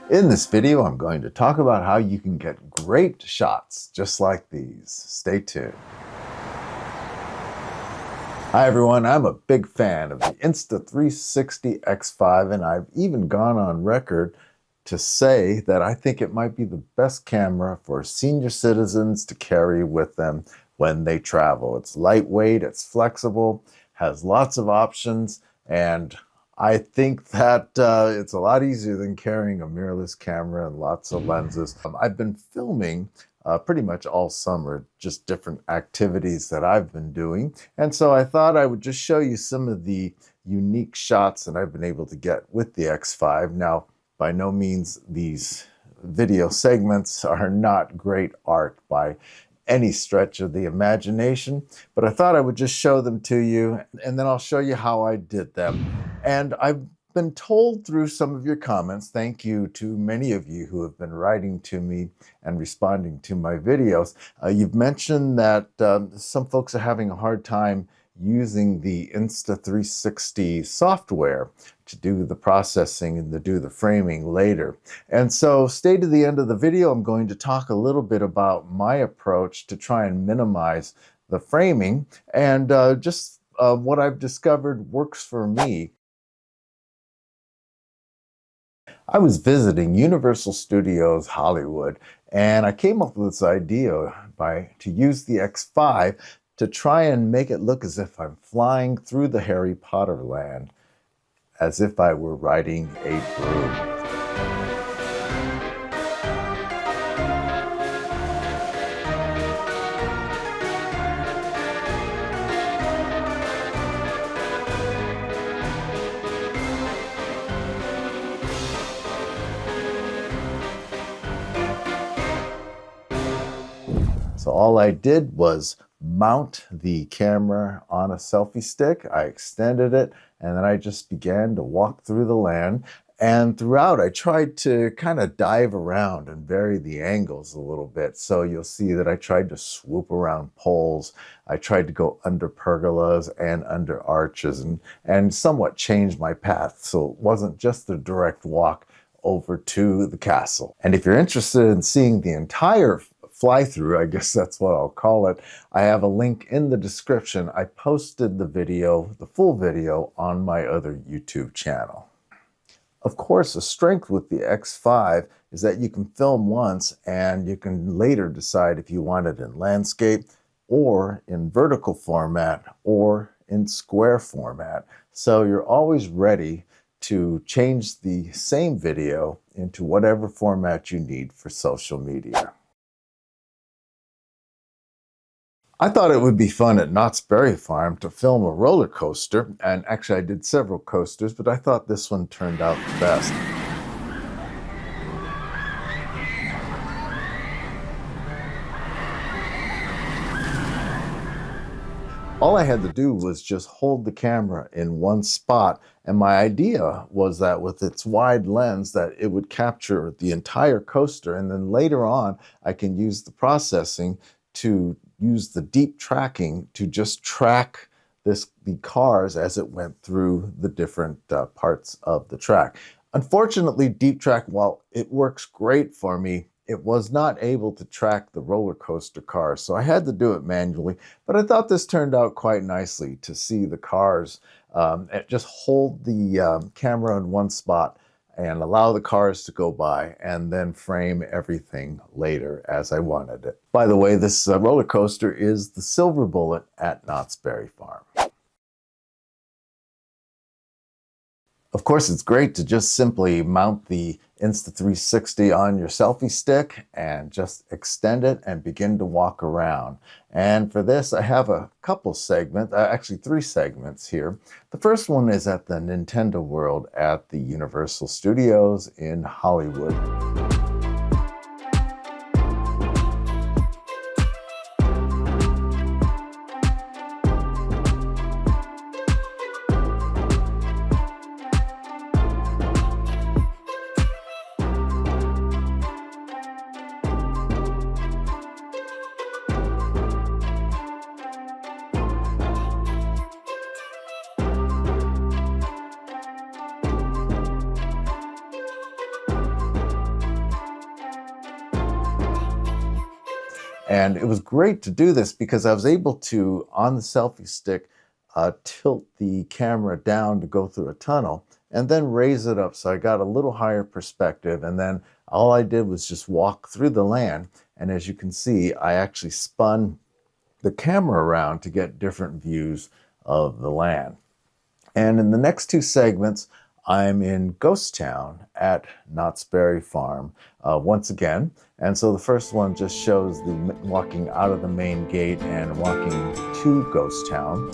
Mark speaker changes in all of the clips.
Speaker 1: In this video, I'm going to talk about how you can get great shots just like these. Stay tuned. Hi everyone, I'm a big fan of the Insta360 X5, and I've even gone on record to say that I think it might be the best camera for senior citizens to carry with them when they travel. It's lightweight, it's flexible, has lots of options, and I think that it's a lot easier than carrying a mirrorless camera and lots of lenses. I've been filming pretty much all summer, just different activities that I've been doing. And so I thought I would just show you some of the unique shots that I've been able to get with the X5. Now, by no means these video segments are not great art by any stretch of the imagination, but I thought I would just show them to you, and then I'll show you how I did them. And I've been told through some of your comments, thank you to many of you who have been writing to me and responding to my videos. You've mentioned that some folks are having a hard time using the Insta360 software to do the processing and to do the framing later. And so stay to the end of the video. I'm going to talk a little bit about my approach to try and minimize the framing and just what I've discovered works for me. I was visiting Universal Studios Hollywood, and I came up with this idea to use the X5 to try and make it look as if I'm flying through the Harry Potter land, as if I were riding a broom. So all I did was mount the camera on a selfie stick. I extended it, and then I just began to walk through the land. And throughout, I tried to kind of dive around and vary the angles a little bit. So you'll see that I tried to swoop around poles. I tried to go under pergolas and under arches and somewhat change my path. So it wasn't just a direct walk over to the castle. And if you're interested in seeing the entire fly-through, I guess that's what I'll call it, I have a link in the description. I posted the video, the full video, on my other YouTube channel. Of course, a strength with the X5 is that you can film once and you can later decide if you want it in landscape or in vertical format or in square format. So you're always ready to change the same video into whatever format you need for social media. I thought it would be fun at Knott's Berry Farm to film a roller coaster, and actually I did several coasters, but I thought this one turned out the best. All I had to do was just hold the camera in one spot, and my idea was that with its wide lens that it would capture the entire coaster, and then later on I can use the processing to use the deep tracking to just track the cars as it went through the different parts of the track. Unfortunately, deep track, while it works great for me, it was not able to track the roller coaster cars, so I had to do it manually. But I thought this turned out quite nicely to see the cars just hold the camera in one spot and allow the cars to go by, and then frame everything later as I wanted it. By the way, this roller coaster is the Silver Bullet at Knott's Berry Farm. Of course, it's great to just simply mount the Insta360 on your selfie stick and just extend it and begin to walk around. And for this, I have a couple segments, actually 3 segments here. The first one is at the Nintendo World at the Universal Studios in Hollywood. And it was great to do this because I was able to, on the selfie stick, tilt the camera down to go through a tunnel and then raise it up so I got a little higher perspective. And then all I did was just walk through the land. And as you can see, I actually spun the camera around to get different views of the land. And in the next two segments, I'm in Ghost Town at Knott's Berry Farm once again. And so the first one just shows the walking out of the main gate and walking to Ghost Town.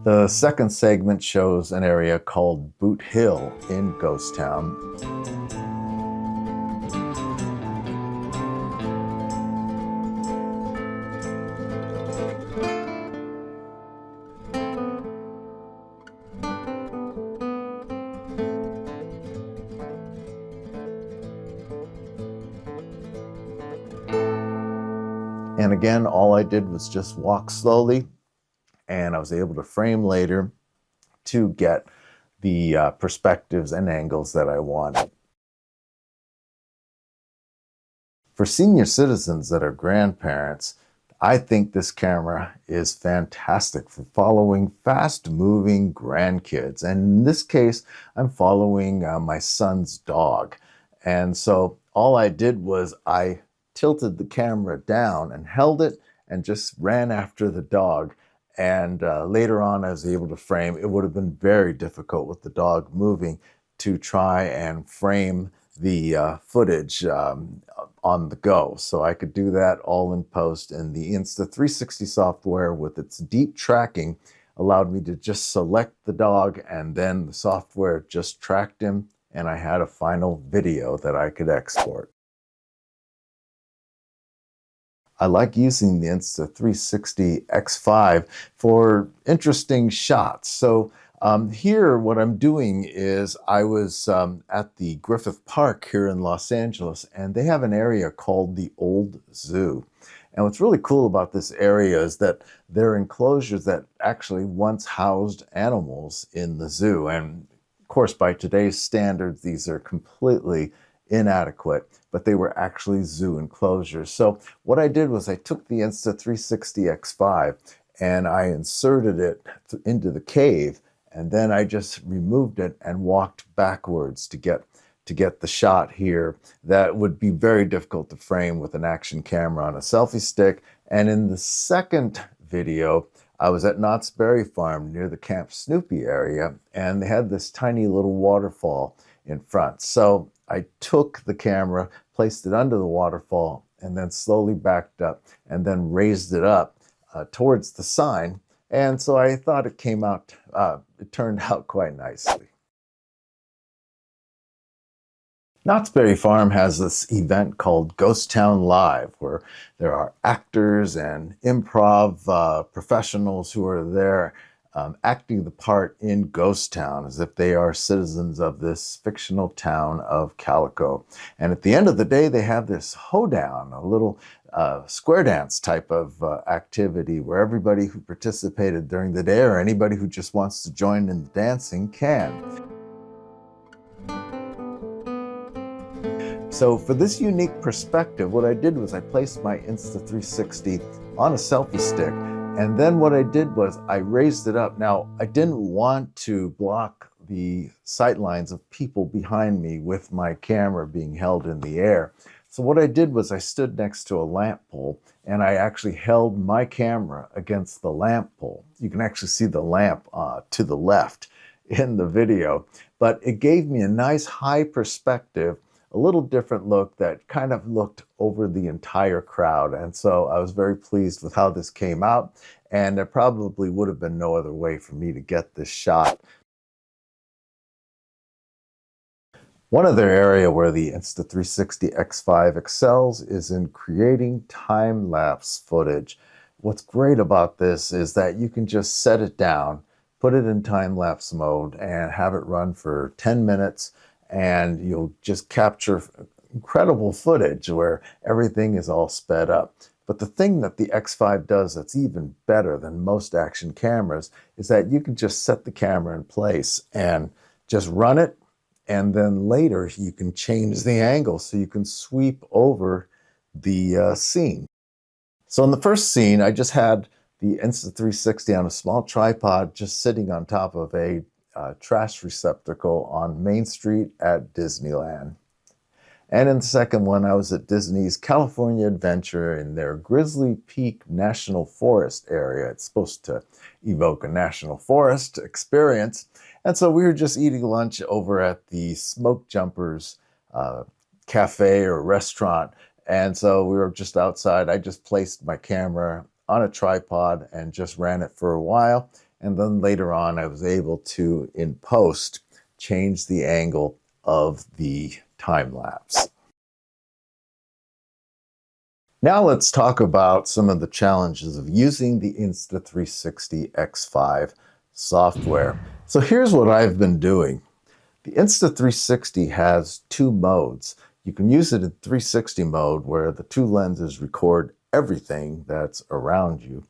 Speaker 1: The second segment shows an area called Boot Hill in Ghost Town. And again, all I did was just walk slowly, and I was able to frame later to get the perspectives and angles that I wanted. For senior citizens that are grandparents, I think this camera is fantastic for following fast-moving grandkids. And in this case, I'm following my son's dog. And so all I did was I tilted the camera down and held it and just ran after the dog. And later on, I was able to frame. It would have been very difficult with the dog moving to try and frame the footage on the go. So I could do that all in post. And the Insta360 software with its deep tracking allowed me to just select the dog, and then the software just tracked him, and I had a final video that I could export. I like using the Insta360 X5 for interesting shots. So here, what I'm doing is I was at the Griffith Park here in Los Angeles, and they have an area called the Old Zoo. And what's really cool about this area is that they're enclosures that actually once housed animals in the zoo. And of course, by today's standards, these are completely inadequate, but they were actually zoo enclosures. So what I did was I took the Insta360 X5 and I inserted it into the cave, and then I just removed it and walked backwards to get the shot here that would be very difficult to frame with an action camera on a selfie stick. And in the second video, I was at Knott's Berry Farm near the Camp Snoopy area, and they had this tiny little waterfall in front. So I took the camera, placed it under the waterfall, and then slowly backed up and then raised it up towards the sign. And so I thought it turned out quite nicely. Knott's Berry Farm has this event called Ghost Town Live, where there are actors and improv professionals who are there acting the part in Ghost Town as if they are citizens of this fictional town of Calico. And at the end of the day, they have this hoedown, a little square dance type of activity where everybody who participated during the day or anybody who just wants to join in the dancing can. So for this unique perspective, what I did was I placed my Insta360 on a selfie stick, and then what I did was I raised it up. Now, I didn't want to block the sight lines of people behind me with my camera being held in the air. So what I did was I stood next to a lamp pole, and I actually held my camera against the lamp pole. You can actually see the lamp to the left in the video, but it gave me a nice high perspective, a little different look that kind of looked over the entire crowd. And so I was very pleased with how this came out, and there probably would have been no other way for me to get this shot. One other area where the Insta360 X5 excels is in creating time-lapse footage. What's great about this is that you can just set it down, put it in time-lapse mode and have it run for 10 minutes, and you'll just capture incredible footage where everything is all sped up. But the thing that the X5 does that's even better than most action cameras is that you can just set the camera in place and just run it, and then later you can change the angle so you can sweep over the scene. So in the first scene, I just had the Insta360 on a small tripod just sitting on top of a trash receptacle on Main Street at Disneyland. And in the second one, I was at Disney's California Adventure in their Grizzly Peak National Forest area. It's supposed to evoke a national forest experience. And so we were just eating lunch over at the Smoke Jumpers cafe or restaurant. And so we were just outside. I just placed my camera on a tripod and just ran it for a while. And then later on, I was able to, in post, change the angle of the time lapse. Now let's talk about some of the challenges of using the Insta360 X5 software. So here's what I've been doing. The Insta360 has two modes. You can use it in 360 mode where the two lenses record everything that's around you,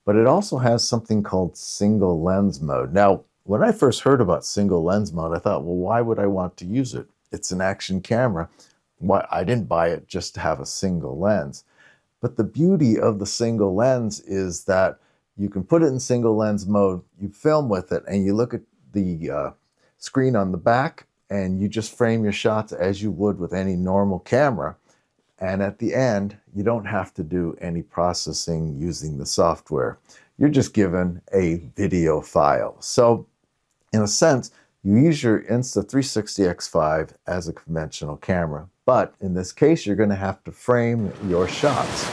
Speaker 1: but it also has something called single lens mode. Now, when I first heard about single lens mode, I thought, well, why would I want to use it? It's an action camera. Why? I didn't buy it just to have a single lens. But the beauty of the single lens is that you can put it in single lens mode, you film with it, and you look at the screen on the back, and you just frame your shots as you would with any normal camera. And at the end, you don't have to do any processing using the software. You're just given a video file. So in a sense, you use your Insta360 X5 as a conventional camera, but in this case, you're going to have to frame your shots.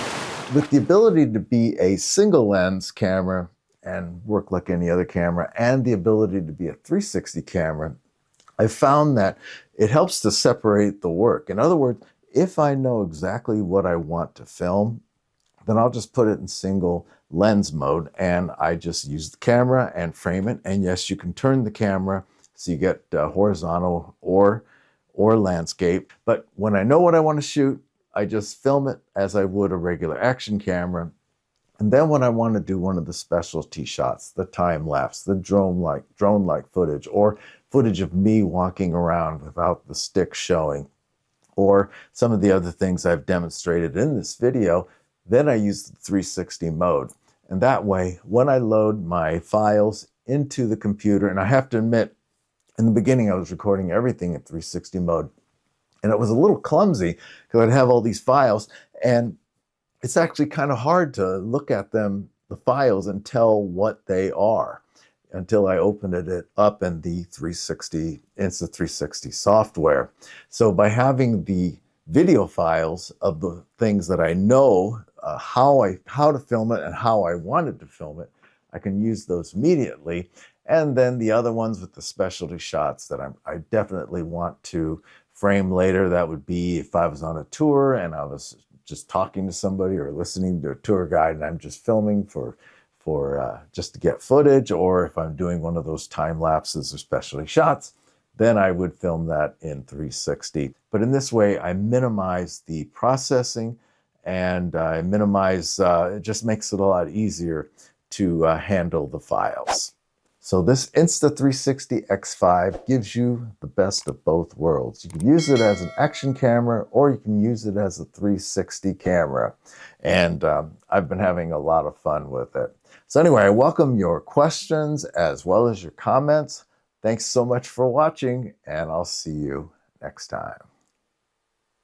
Speaker 1: With the ability to be a single lens camera and work like any other camera, and the ability to be a 360 camera, I found that it helps to separate the work. In other words, if I know exactly what I want to film, then I'll just put it in single lens mode and I just use the camera and frame it. And yes, you can turn the camera so you get horizontal or landscape. But when I know what I want to shoot, I just film it as I would a regular action camera. And then when I want to do one of the specialty shots, the time lapse, the drone-like footage, or footage of me walking around without the stick showing, or some of the other things I've demonstrated in this video, then I use the 360 mode. And that way, when I load my files into the computer, and I have to admit, in the beginning, I was recording everything in 360 mode, and it was a little clumsy because I'd have all these files, and it's actually kind of hard to look at them, the files, and tell what they are until I opened it up in the Insta360 software. So by having the video files of the things that I know, how to film it and how I wanted to film it, I can use those immediately. And then the other ones with the specialty shots that I definitely want to frame later. That would be if I was on a tour and I was just talking to somebody or listening to a tour guide and I'm just filming for just to get footage, or if I'm doing one of those time lapses or specialty shots, then I would film that in 360. But in this way, I minimize the processing and I minimize, it just makes it a lot easier to handle the files. So this Insta360 X5 gives you the best of both worlds. You can use it as an action camera or you can use it as a 360 camera. And I've been having a lot of fun with it. So anyway, I welcome your questions as well as your comments. Thanks so much for watching, and I'll see you next time.